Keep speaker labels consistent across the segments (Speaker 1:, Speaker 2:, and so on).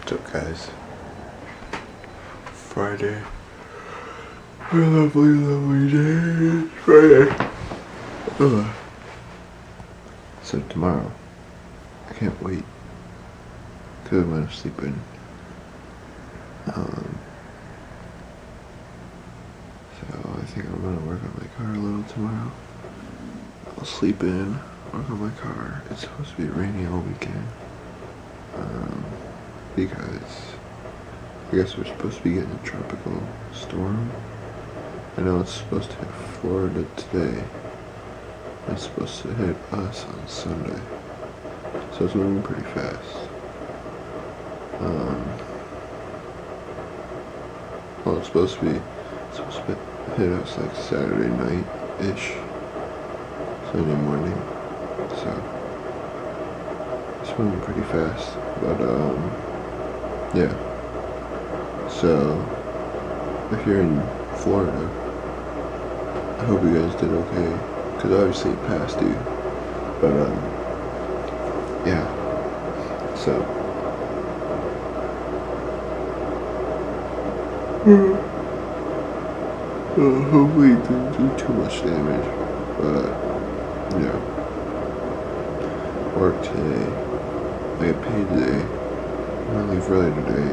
Speaker 1: What's up, guys? Friday. A lovely, lovely day. It's Friday. So tomorrow, I can't wait till I'm gonna sleep in. So I think I'm gonna work on my car a little tomorrow. I'll sleep in, work on my car. It's supposed to be rainy all weekend. Because I guess we're supposed to be getting a tropical storm. I know it's supposed to hit Florida today. It's supposed to hit us on Sunday. So it's moving pretty fast. Well, it's supposed to hit us like Saturday night-ish. Sunday morning. So it's moving pretty fast. But yeah. So if you're in Florida, I hope you guys did okay, because obviously it passed you. But yeah. So hopefully it didn't do too much damage. But yeah. Work today. I get paid today. I'm gonna leave early today.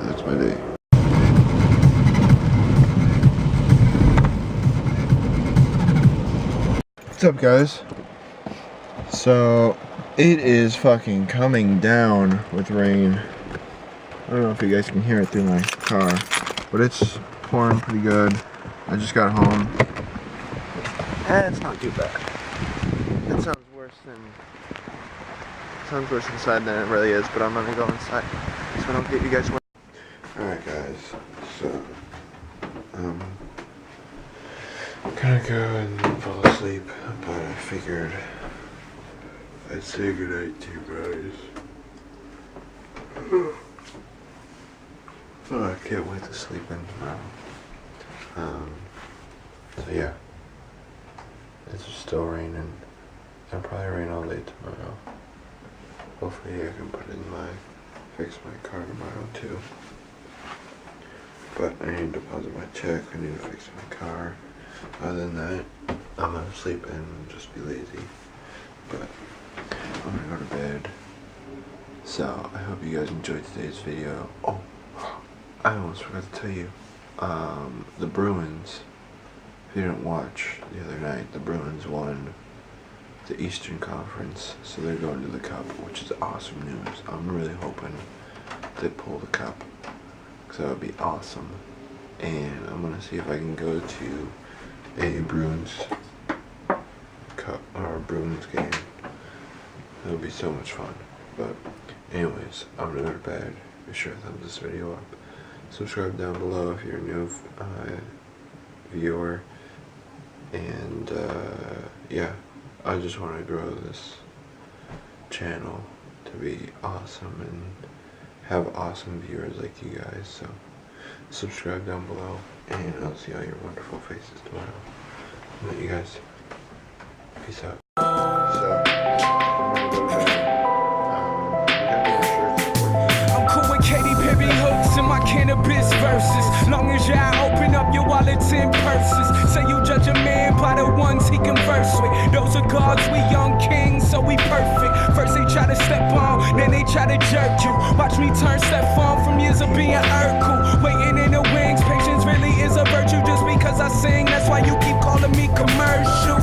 Speaker 1: That's my day. What's up, guys? So it is fucking coming down with rain. I don't know if you guys can hear it through my car, but it's pouring pretty good. I just got home. And it's not too bad. It sounds worse inside than it really is, but I'm gonna go inside so I don't get you guys wet. Alright, guys, so I'm gonna go and fall asleep, but I figured I'd say goodnight to you guys. Oh, I can't wait to sleep in tomorrow. So yeah, it's still raining. It'll probably rain all day tomorrow. Hopefully I can fix my car tomorrow too. But I need to deposit my check, I need to fix my car. Other than that, I'm gonna sleep in and just be lazy. But I'm gonna go to bed. So I hope you guys enjoyed today's video. Oh, I almost forgot to tell you. The Bruins, if you didn't watch the other night, the Bruins won the Eastern Conference, so they're going to the Cup, which is awesome news. I'm really hoping they pull the Cup, because that would be awesome. And I'm gonna see if I can go to a Bruins Cup or a Bruins game. It'll be so much fun. But anyways, I'm gonna go to bed. Be sure to thumbs this video up. Subscribe down below if you're a new viewer. And yeah, I just want to grow this channel to be awesome and have awesome viewers like you guys. So subscribe down below, and I'll see all your wonderful faces tomorrow. I'll let you guys. Peace out.
Speaker 2: I'm cool with Katy Perry hooks and my cannabis verses. Long as y'all open up your wallets and purses. Say you judge a man by the ones he converse with. Those are gods, we young kings, so we perfect. First they try to step on, then they try to jerk you. Watch me turn step on from years of being Urkel. Waiting in the wings, patience really is a virtue. Just because I sing, that's why you keep calling me commercial.